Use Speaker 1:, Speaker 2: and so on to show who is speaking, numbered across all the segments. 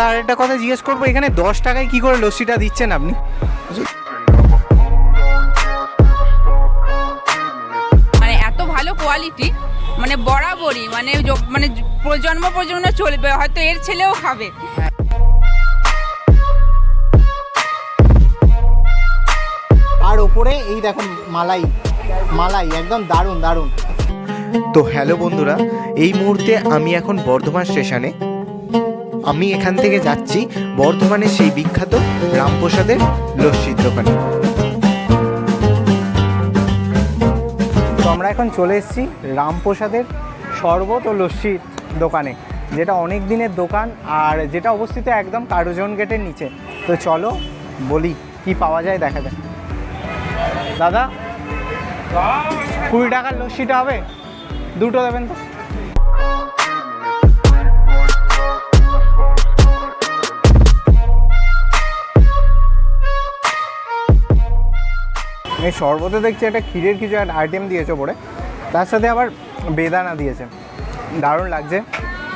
Speaker 1: আর একটা কথা জিজ্ঞেস করবো, এখানে 10 টাকায় কি করে লস্যিটা দিচ্ছেন আপনি?
Speaker 2: মানে এত ভালো কোয়ালিটি, মানে বরাবরই মানে মানে প্রজন্ম চলবে, হয়তো এর ছেলেও খাবে।
Speaker 1: আর ওপরে এই দেখো মালাই মালাই, একদম দারুণ দারুণ। তো হ্যালো বন্ধুরা, এই মুহূর্তে আমি এখন বর্ধমান স্টেশনে। আমি এখান থেকে যাচ্ছি বর্ধমানের সেই বিখ্যাত রামপ্রসাদের লস্যির দোকানে। তো আমরা এখন চলে এসেছি রামপ্রসাদের শরবত ও লস্যির দোকানে, যেটা অনেক দিনের দোকান আর যেটা অবস্থিত একদম কার্জন গেটের নিচে। তো চলো বলি কি পাওয়া যায় দেখা যায়। দাদা 20 টাকার লস্যিটা হবে? দুটো দেবেন তো। এই শরবতে দেখছি একটা ক্ষীরের কিছু একটা আইটেম দিয়েছে ওপরে, তার সাথে আবার বেদানা দিয়েছে। দারুণ লাগছে,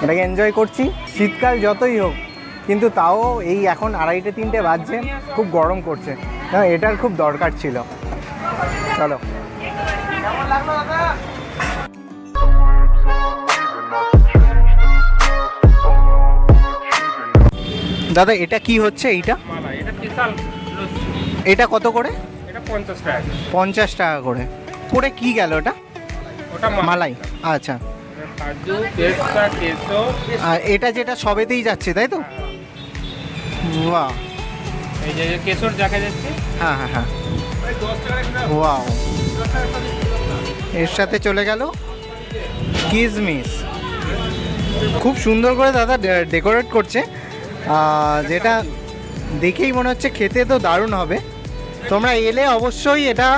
Speaker 1: এটাকে এনজয় করছি। শীতকাল যতই হোক কিন্তু তাও এই এখন 2:30-3টে বাজছে, খুব গরম করছে, এটার খুব দরকার ছিল। চলো। দাদা এটা কি হচ্ছে? এইটা এটা কত করে? 50 টাকা করে। করে কি গেল ওটা? মালাই, আচ্ছা। আর এটা যেটা সবেতেই যাচ্ছে তাই তো? বাহ,
Speaker 3: এই যে কেশর যাকে যাচ্ছে,
Speaker 1: হ্যাঁ হ্যাঁ হ্যাঁ, ওয়াও। এর সাথে চলে গেল কিশমিশ, খুব সুন্দর করে দাদা ডেকোরেট করছে, যেটা দেখেই মনে হচ্ছে খেতে তো দারুণ হবে। তোমরা এলে অবশ্যই এটা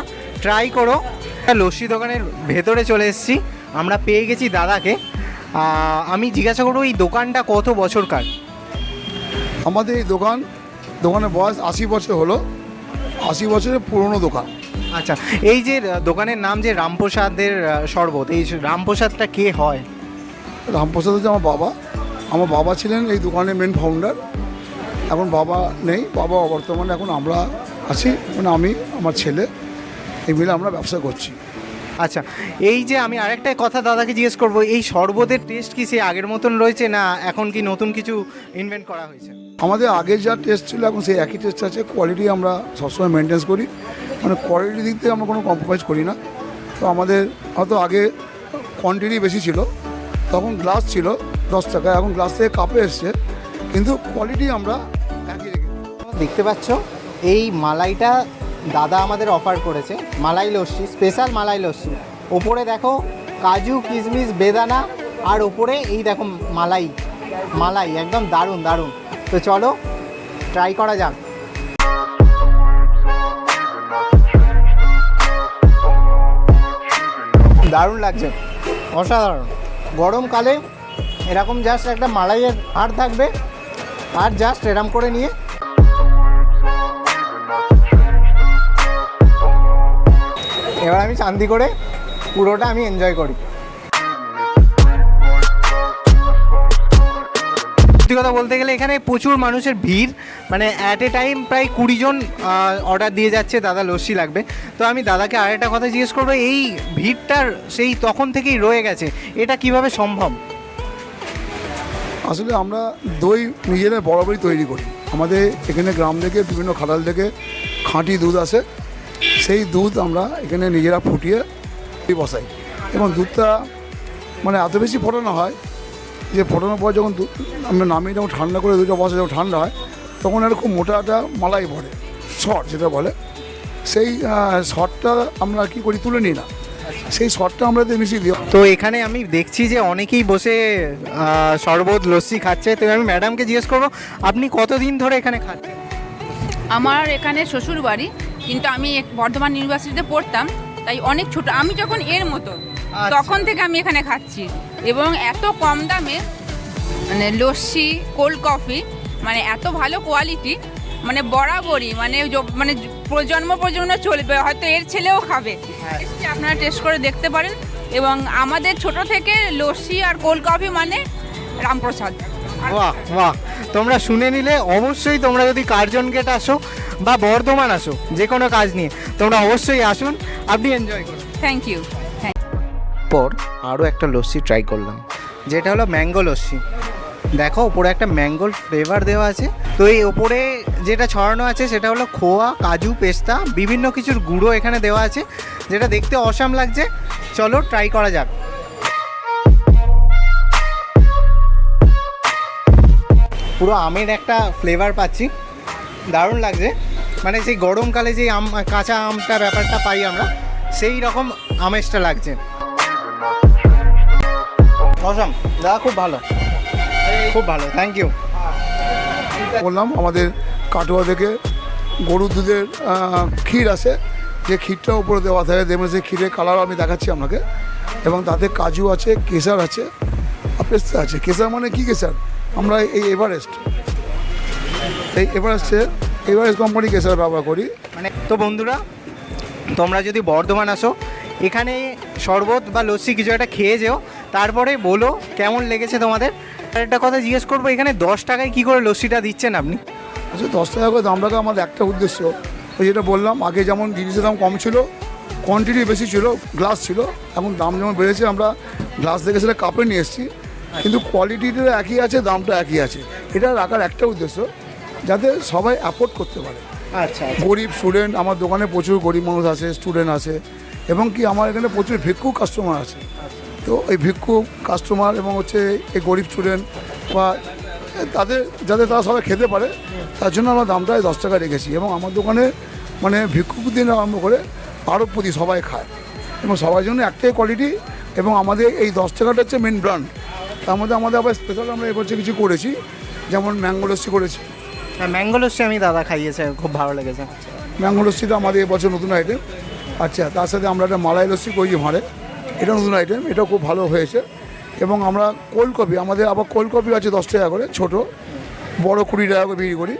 Speaker 1: ট্রাই করো। লস্যি দোকানের ভেতরে চলে এসেছি, আমরা পেয়ে গেছি দাদাকে। আমি জিজ্ঞাসা করবো এই দোকানটা কত বছরকার?
Speaker 4: আমাদের এই দোকানের বয়স 80 বছর হলো, 80 বছরের পুরনো দোকান।
Speaker 1: আচ্ছা, এই যে দোকানের নাম যে রামপ্রসাদের শরবত, এই রামপ্রসাদটা কে হয়?
Speaker 4: রামপ্রসাদ হচ্ছে আমার বাবা ছিলেন এই দোকানের মেন ফাউন্ডার। এখন বাবা নেই, বাবা বর্তমানে এখন আমরা আছি, মানে আমি আমার ছেলে এই মিলে আমরা ব্যবসা করছি।
Speaker 1: আচ্ছা, এই যে আমি আরেকটা কথা দাদাকে জিজ্ঞেস করবো, এই শরবতের টেস্ট কি সে আগের মতন রয়েছে না এখন কি নতুন কিছু ইনভেন্ট করা হয়েছে?
Speaker 4: আমাদের আগে যা টেস্ট ছিল এখন সেই একই টেস্ট আছে। কোয়ালিটি আমরা সবসময় মেনটেন্স করি, মানে কোয়ালিটির দিক থেকে আমরা কোনো কম্প্রোমাইজ করি না। তো আমাদের হয়তো আগে কোয়ান্টিটি বেশি ছিল, তখন গ্লাস ছিল 10 টাকা, এখন গ্লাস থেকে কাপে এসছে, কিন্তু কোয়ালিটি আমরা একই রেখে।
Speaker 1: দেখতে পাচ্ছ এই মালাইটা দাদা আমাদের অফার করেছে, মালাই লস্যি, স্পেশাল মালাই লস্যি। ওপরে দেখো কাজু কিশমিশ বেদানা, আর ওপরে এই দেখো মালাই মালাই, একদম দারুণ দারুণ। তো চলো ট্রাই করা যাক। দারুণ লাগছে, অসাধারণ। গরমকালে এরকম জাস্ট একটা মালাইয়ের হাড় থাকবে, আর জাস্ট এরম করে নিয়ে এবার আমি শান্তি করে পুরোটা আমি এনজয় করি। সত্যি কথা বলতে গেলে এখানে প্রচুর মানুষের ভিড়, মানে অ্যাট এ টাইম প্রায় 20 জন অর্ডার দিয়ে যাচ্ছে দাদা লস্যি লাগবে। তো আমি দাদাকে আরেকটা কথা জিজ্ঞেস করবো, এই ভিড়টার সেই তখন থেকেই রয়ে গেছে, এটা কিভাবে সম্ভব?
Speaker 4: আসলে আমরা দই নিজেরা বরাবরই তৈরি করি। আমাদের এখানে গ্রাম থেকে বিভিন্ন খাটাল থেকে খাঁটি দুধ আসে, সেই দুধ আমরা এখানে নিজেরা ফুটিয়ে বসাই, এবং দুধটা মানে এত বেশি ফোটানো হয় যে ফোটানোর পর যখন আমরা নামিয়ে যখন ঠান্ডা করে দুধটা বসে যখন ঠান্ডা হয় তখন একটা খুব মোটা একটা মালাই পড়ে, শট যেটা বলে, সেই শটটা আমরা কী করি, তুলে নিই না, সেই শটটা আমরা মিশিয়ে দিই।
Speaker 1: তো এখানে আমি দেখছি যে অনেকেই বসে শরবত লস্যি খাচ্ছে। তো আমি ম্যাডামকে জিজ্ঞেস করবো, আপনি কতদিন ধরে এখানে খাচ্ছেন?
Speaker 2: আমার এখানে শ্বশুর বাড়ি, কিন্তু আমি বর্ধমান ইউনিভার্সিটিতে পড়তাম, তাই অনেক ছোট, আমি যখন এর মতো তখন থেকে আমি এখানে খাচ্ছি। এবং এত কম দামে মানে লস্যি কোল্ড কফি, মানে এত ভালো কোয়ালিটি, মানে বরাবরই মানে মানে প্রজন্ম চলবে, হয়তো এর ছেলেও খাবে। আপনারা টেস্ট করে দেখতে পারেন। এবং আমাদের ছোট থেকে লস্যি আর কোল্ড কফি মানে রামপ্রসাদ।
Speaker 1: বাহ বাহ, তোমরা শুনে নিলে। অবশ্যই তোমরা যদি কার্জন গেট আসো বা বর্ধমান আসো যে কোনো কাজ নিয়ে, তোমরা অবশ্যই আসুন, আপনি এনজয় করুন।
Speaker 2: Thank you.
Speaker 1: পর আরও একটা লস্যি ট্রাই করলাম, যেটা হলো ম্যাঙ্গো লস্যি। দেখো ওপরে একটা ম্যাঙ্গোর ফ্লেভার দেওয়া আছে। তো এই ওপরে যেটা ছড়ানো আছে সেটা হলো খোয়া, কাজু, পেস্তা, বিভিন্ন কিছুর গুঁড়ো এখানে দেওয়া আছে, যেটা দেখতে অসাম লাগছে। চলো ট্রাই করা যাক। পুরো আমের একটা ফ্লেভার পাচ্ছি, দারুণ লাগছে। মানে সেই গরমকালে যে আম, কাঁচা আমটা ব্যাপারটা পাই আমরা, সেই রকম আমেজটা লাগছে। অসাম দাদা, খুব ভালো, খুব ভালো, থ্যাংক ইউ।
Speaker 4: বললাম আমাদের কাটোয়া থেকে গরুর দুধের ক্ষীর আছে, যে ক্ষীরটা উপরে দেওয়া থাকে, দেখবেন সেই ক্ষীরের কালার আমি দেখাচ্ছি আপনাকে। এবং তাতে কাজু আছে, কেশর আছে, আর পেস্তা আছে। কেশর মানে কি কেশর? আমরা এই এভারেস্ট কোম্পানি কেশর ব্যবহার করি।
Speaker 1: মানে তো বন্ধুরা, তোমরা যদি বর্ধমান আসো, এখানে শরবত বা লস্যি কিছু একটা খেয়ে যেও, তারপরে বলো কেমন লেগেছে তোমাদের। আর একটা কথা জিজ্ঞেস করবো, এখানে 10 টাকায় কী করে লস্যিটা দিচ্ছেন আপনি?
Speaker 4: আচ্ছা, 10 টাকা করে দাম রাখা আমাদের একটা উদ্দেশ্য, ওই যেটা বললাম, আগে যেমন জিনিসের দাম কম ছিল, কোয়ান্টিটি বেশি ছিল, গ্লাস ছিল। এখন দাম যেমন বেড়েছে, আমরা গ্লাস থেকে সেটা কাপে নিয়ে এসেছি, কিন্তু কোয়ালিটিটা একই আছে, দামটা একই আছে। এটা রাখার একটা উদ্দেশ্য, যাতে সবাই অ্যাফোর্ড করতে পারে।
Speaker 1: আচ্ছা,
Speaker 4: গরিব স্টুডেন্ট, আমার দোকানে প্রচুর গরিব মানুষ আছে, স্টুডেন্ট আছে, এবং কি আমার এখানে প্রচুর ভিক্ষুক কাস্টমার আছে। তো এই ভিক্ষুক কাস্টমার এবং হচ্ছে এই গরিব স্টুডেন্ট বা তাদের, যাতে তারা সবাই খেতে পারে, তার জন্য আমরা দামটা 10 টাকা রেখেছি। এবং আমার দোকানে মানে ভিক্ষুক দিন আরম্ভ করে আরবপতি সবাই খায়, এবং সবার জন্য একটাই কোয়ালিটি। এবং আমাদের এই 10 টাকাটা হচ্ছে মেন ব্র্যান্ড। তার মধ্যে আমাদের আবার স্পেশাল আমরা এবছর কিছু করেছি, যেমন ম্যাঙ্গো লস্যি করেছি।
Speaker 1: হ্যাঁ, ম্যাঙ্গো লস্যি আমি দাদা খাইয়েছে, খুব ভালো লেগেছে।
Speaker 4: ম্যাঙ্গো লস্যিটা আমাদের এবছর নতুন আইটেম। আচ্ছা, তার সাথে আমরা একটা মালাই লস্যি করেছি ভাঁড়ে, এটা নতুন আইটেম, এটাও খুব ভালো হয়েছে। এবং আমরা কোল্ড কফি, আমাদের আবার কোল্ড কফি আছে 10 টাকা করে, ছোটো, বড় 20 টাকা করে বিক্রি করি।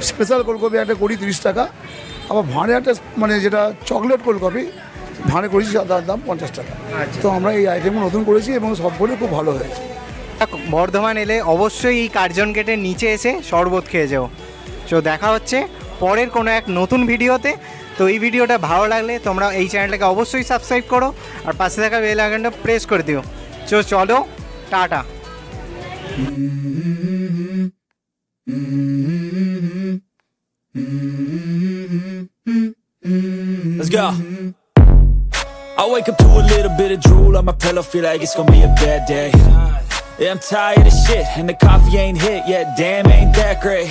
Speaker 4: স্পেশাল কোল্ড কফি একটা করি 30 টাকা। আবার ভাঁড়ে একটা মানে যেটা চকলেট কোল্ড কফি ভাঁড়ে করেছি, তার দাম 50 টাকা। তো আমরা এই আইটেমগুলো নতুন করেছি এবং সবগুলো খুব ভালো হয়েছে।
Speaker 1: বর্ধমান এলে অবশ্যই এই কার্জন গেটের নিচে এসে শরবত খেয়ে যাও। তো দেখা হচ্ছে পরের কোনো এক নতুন ভিডিওতে। তো এই ভিডিওটা ভালো লাগলে তোমরা এই চ্যানেলটাকে অবশ্যই সাবস্ক্রাইব করো, আর পাশে থাকা বেল আইকনটা প্রেস করে দিও। চলো tata.
Speaker 5: Let's go. I wake up to a little bit of drool on my pillow, feel like it's gonna be a bad day. Yeah, I'm tired of shit, and the coffee ain't hit yet, damn, ain't that great.